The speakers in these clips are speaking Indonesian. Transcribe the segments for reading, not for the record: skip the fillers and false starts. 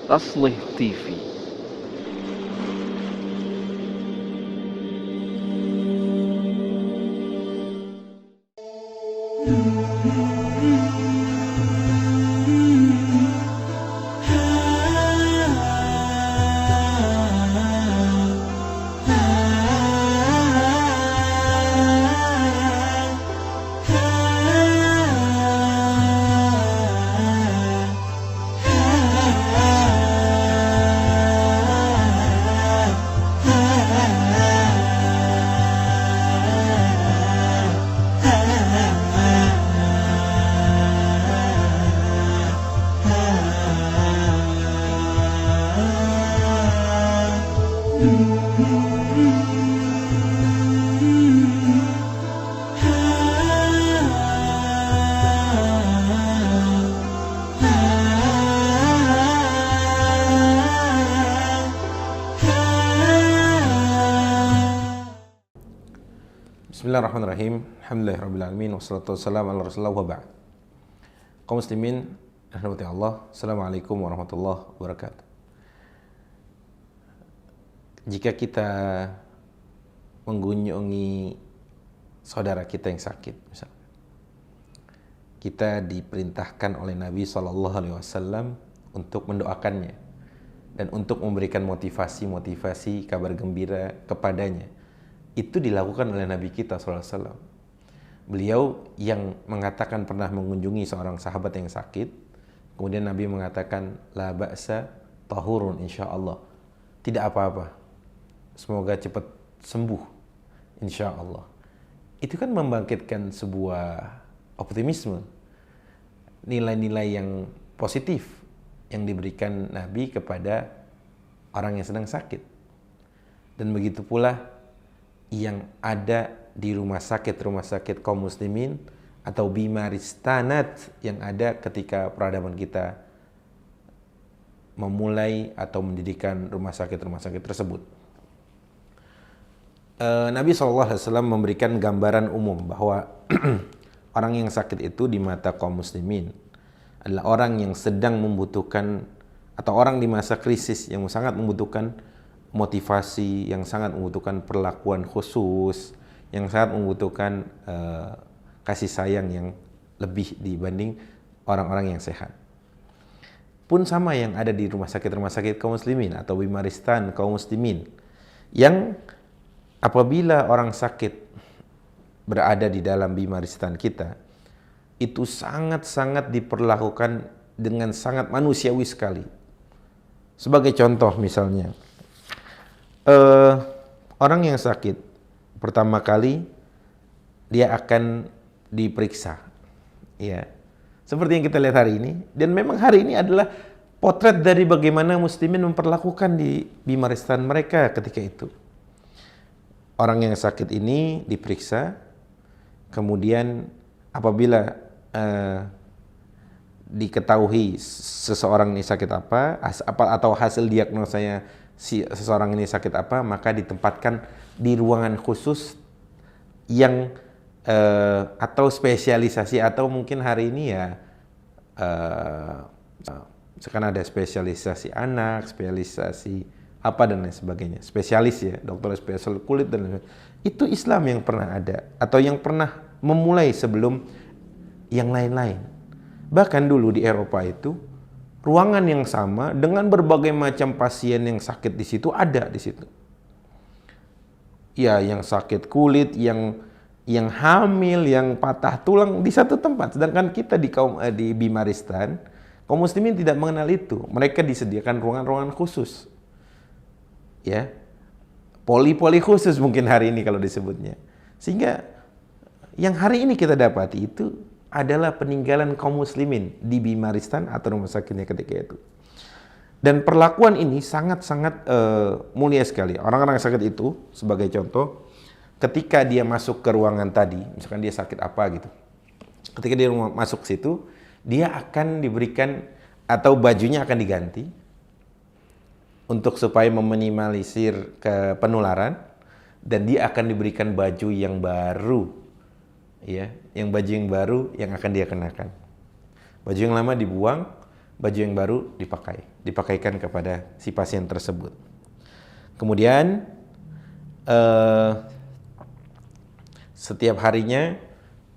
Taslih TV. Bismillahirrahmanirrahim. Alhamdulillahirrahmanirrahim. Wassalatu wassalamu ala rasulullah wa ba'd. Kaum muslimin, rahmati Allah. Assalamualaikum warahmatullahi wabarakatuh. Jika kita mengunjungi saudara kita yang sakit, misalnya, kita diperintahkan oleh Nabi SAW untuk mendoakannya dan untuk memberikan motivasi kabar gembira kepadanya. Itu dilakukan oleh Nabi kita SAW. Beliau yang mengatakan pernah mengunjungi seorang sahabat yang sakit, kemudian Nabi mengatakan, la ba'sa tahurun insyaallah. Tidak apa-apa, semoga cepat sembuh insyaallah. Itu kan membangkitkan sebuah optimisme, nilai-nilai yang positif yang diberikan Nabi kepada orang yang sedang sakit. Dan begitu pula yang ada di rumah sakit kaum muslimin atau bimaristanat yang ada ketika peradaban kita memulai atau mendirikan rumah sakit tersebut. Nabi SAW memberikan gambaran umum bahwa orang yang sakit itu di mata kaum muslimin adalah orang yang sedang membutuhkan atau orang di masa krisis yang sangat membutuhkan motivasi, yang sangat membutuhkan perlakuan khusus, yang sangat membutuhkan kasih sayang yang lebih dibanding orang-orang yang sehat. Pun sama yang ada di rumah sakit kaum muslimin atau bimaristan kaum muslimin, yang apabila orang sakit berada di dalam bimaristan kita, itu sangat-sangat diperlakukan dengan sangat manusiawi sekali. Sebagai contoh misalnya, orang yang sakit pertama kali dia akan diperiksa, ya, seperti yang kita lihat hari ini. Dan memang hari ini adalah potret dari bagaimana muslimin memperlakukan di bimaristan mereka ketika itu. Orang yang sakit ini diperiksa, kemudian apabila diketahui seseorang ini sakit apa atau hasil diagnosanya seseorang ini sakit apa, maka ditempatkan di ruangan khusus yang atau spesialisasi, atau mungkin hari ini ya sekarang ada spesialisasi anak, spesialisasi apa dan lain sebagainya, spesialis ya, dokter spesial kulit dan lain sebagainya. Itu Islam yang pernah ada atau yang pernah memulai sebelum yang lain-lain. Bahkan dulu di Eropa itu ruangan yang sama dengan berbagai macam pasien yang sakit di situ ada di situ. Ya, yang sakit kulit, yang hamil, yang patah tulang di satu tempat. Sedangkan kita di bimaristan, kaum muslimin tidak mengenal itu. Mereka disediakan ruangan-ruangan khusus. Ya. Poli khusus mungkin hari ini kalau disebutnya. Sehingga yang hari ini kita dapati itu adalah peninggalan kaum muslimin di bimaristan atau rumah sakitnya ketika itu. Dan perlakuan ini sangat-sangat mulia sekali. Orang-orang yang sakit itu, sebagai contoh, ketika dia masuk ke ruangan tadi, misalkan dia sakit apa gitu, ketika dia masuk ke situ, dia akan diberikan atau bajunya akan diganti untuk supaya meminimalisir penularan, dan dia akan diberikan baju yang baru. Ya, baju yang baru yang akan dia kenakan. Baju yang lama dibuang, baju yang baru dipakaikan kepada si pasien tersebut. Kemudian setiap harinya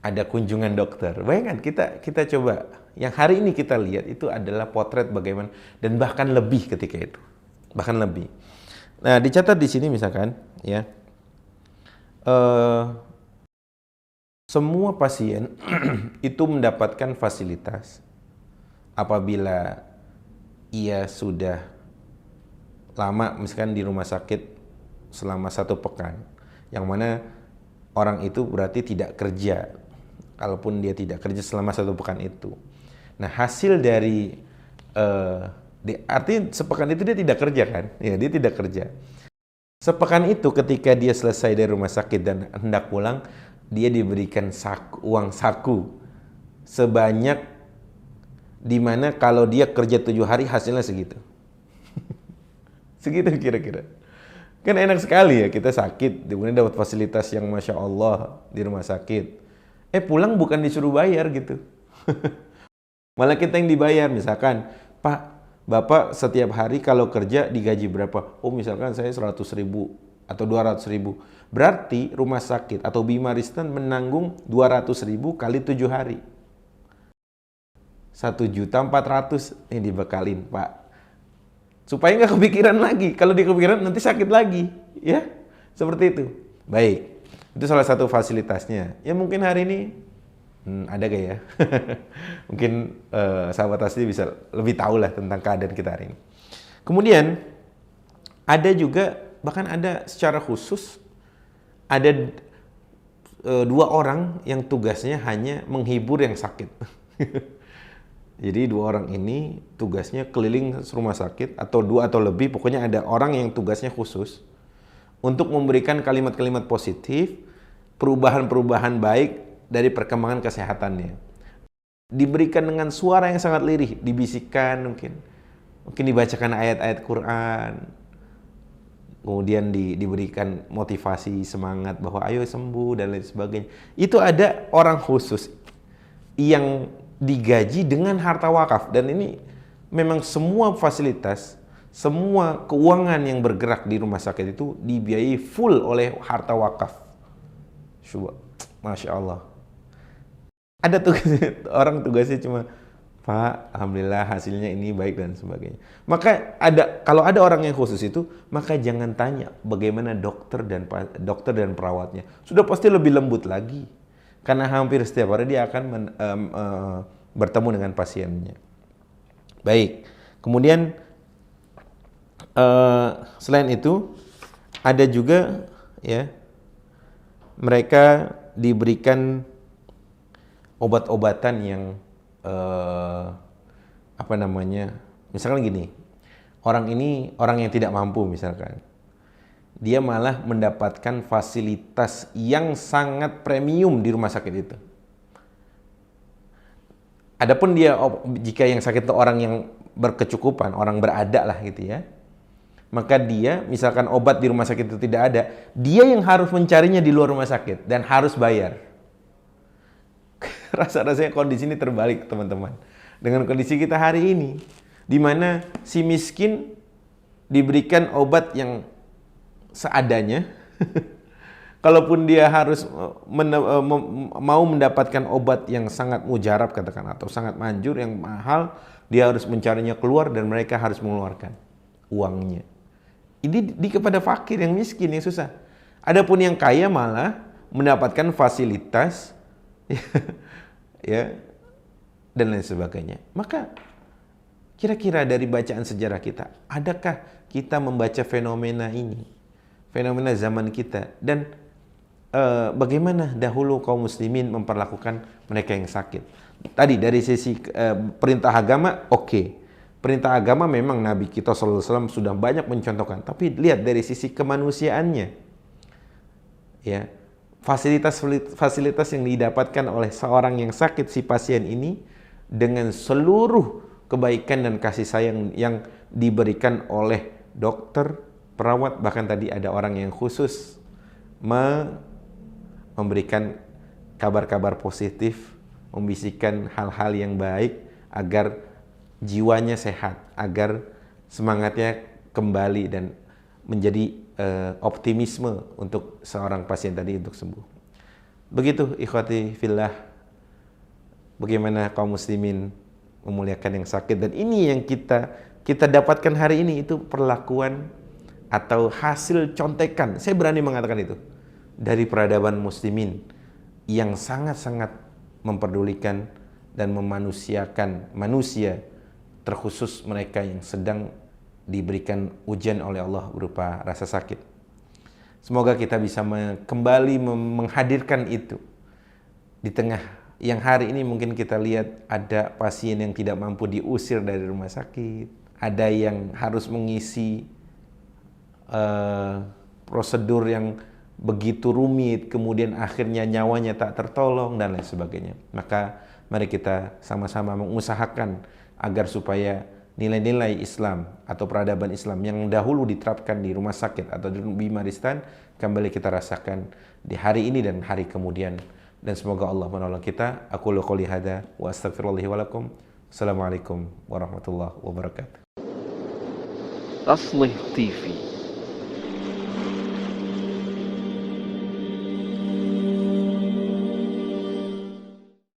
ada kunjungan dokter. Bayangkan kita coba yang hari ini kita lihat itu adalah potret bagaimana, dan bahkan lebih ketika itu. Bahkan lebih. Nah, dicatat di sini misalkan ya. Semua pasien itu mendapatkan fasilitas apabila ia sudah lama misalkan di rumah sakit selama 1 pekan, yang mana orang itu berarti tidak kerja, kalaupun dia tidak kerja selama 1 pekan itu. Nah, hasil dari artinya sepekan itu dia tidak kerja kan? Ya, dia tidak kerja. Sepekan itu ketika dia selesai dari rumah sakit dan hendak pulang, dia diberikan uang saku sebanyak, dimana kalau dia kerja 7 hari hasilnya segitu. Segitu kira-kira. Kan enak sekali ya, kita sakit, kemudian dapat fasilitas yang Masya Allah di rumah sakit. Pulang bukan disuruh bayar gitu. Malah kita yang dibayar, misalkan, Pak, Bapak setiap hari kalau kerja digaji berapa? Oh, misalkan saya 100.000 atau 200.000. Berarti rumah sakit atau Bima Ristan menanggung 200.000 kali 7 hari. 1.400.000 ini dibekalin, Pak. Supaya nggak kepikiran lagi. Kalau dia kepikiran nanti sakit lagi, ya. Seperti itu. Baik. Itu salah satu fasilitasnya. Ya mungkin hari ini ada gak ya? Mungkin sahabat asli bisa lebih tahu lah tentang keadaan kita hari ini. Kemudian ada juga, bahkan ada secara khusus, ada 2 orang yang tugasnya hanya menghibur yang sakit. Jadi 2 orang ini tugasnya keliling rumah sakit, atau 2 atau lebih, pokoknya ada orang yang tugasnya khusus untuk memberikan kalimat-kalimat positif, perubahan-perubahan baik dari perkembangan kesehatannya. Diberikan dengan suara yang sangat lirih, dibisikkan mungkin dibacakan ayat-ayat Quran. Kemudian diberikan motivasi, semangat bahwa ayo sembuh dan lain sebagainya. Itu ada orang khusus yang digaji dengan harta wakaf, dan ini memang semua fasilitas, semua keuangan yang bergerak di rumah sakit itu dibiayai full oleh harta wakaf. Masya Allah. Ada orang tugasnya cuma, Pak, alhamdulillah hasilnya ini baik dan sebagainya. Maka kalau ada orang yang khusus itu, maka jangan tanya bagaimana dokter dan perawatnya. Sudah pasti lebih lembut lagi, karena hampir setiap hari dia akan bertemu dengan pasiennya. Baik. Kemudian selain itu ada juga ya, mereka diberikan obat-obatan yang misalkan gini, orang yang tidak mampu misalkan, dia malah mendapatkan fasilitas yang sangat premium di rumah sakit itu. Adapun dia, jika yang sakit itu orang yang berkecukupan, orang berada lah gitu ya, maka dia misalkan obat di rumah sakit itu tidak ada, dia yang harus mencarinya di luar rumah sakit dan harus bayar. Rasa-rasanya kondisi ini terbalik, teman-teman, dengan kondisi kita hari ini, di mana si miskin diberikan obat yang seadanya. Kalaupun dia harus mau mendapatkan obat yang sangat mujarab katakan, atau sangat manjur yang mahal, dia harus mencarinya keluar dan mereka harus mengeluarkan uangnya. Ini kepada fakir, yang miskin, yang susah. Adapun yang kaya malah mendapatkan fasilitas ya, dan lain sebagainya. Maka kira-kira dari bacaan sejarah kita, adakah kita membaca fenomena ini, fenomena zaman kita, dan bagaimana dahulu kaum muslimin memperlakukan mereka yang sakit? Tadi dari sisi perintah agama, oke. Perintah agama memang Nabi kita SAW sudah banyak mencontohkan, tapi lihat dari sisi kemanusiaannya, ya, fasilitas yang didapatkan oleh seorang yang sakit, si pasien ini, dengan seluruh kebaikan dan kasih sayang yang diberikan oleh dokter, perawat, bahkan tadi ada orang yang khusus memberikan kabar-kabar positif, membisikkan hal-hal yang baik agar jiwanya sehat, agar semangatnya kembali dan menjadi optimisme untuk seorang pasien tadi untuk sembuh. Begitu ikhwati fillah, bagaimana kaum muslimin memuliakan yang sakit, dan ini yang kita dapatkan hari ini, itu perlakuan atau hasil contekan, saya berani mengatakan itu, dari peradaban muslimin yang sangat-sangat memperdulikan dan memanusiakan manusia, terkhusus mereka yang sedang diberikan ujian oleh Allah berupa rasa sakit. Semoga kita bisa kembali menghadirkan itu di tengah yang hari ini mungkin kita lihat ada pasien yang tidak mampu diusir dari rumah sakit, ada yang harus mengisi prosedur yang begitu rumit, kemudian akhirnya nyawanya tak tertolong dan lain sebagainya. Maka mari kita sama-sama mengusahakan agar supaya nilai-nilai Islam atau peradaban Islam yang dahulu diterapkan di rumah sakit atau di bimaristan kembali kita rasakan di hari ini dan hari kemudian. Dan semoga Allah menolong kita. Aku qouli hadza wa astaghfirullahi wa lakum. Assalamualaikum warahmatullahi wabarakatuh. Aslih TV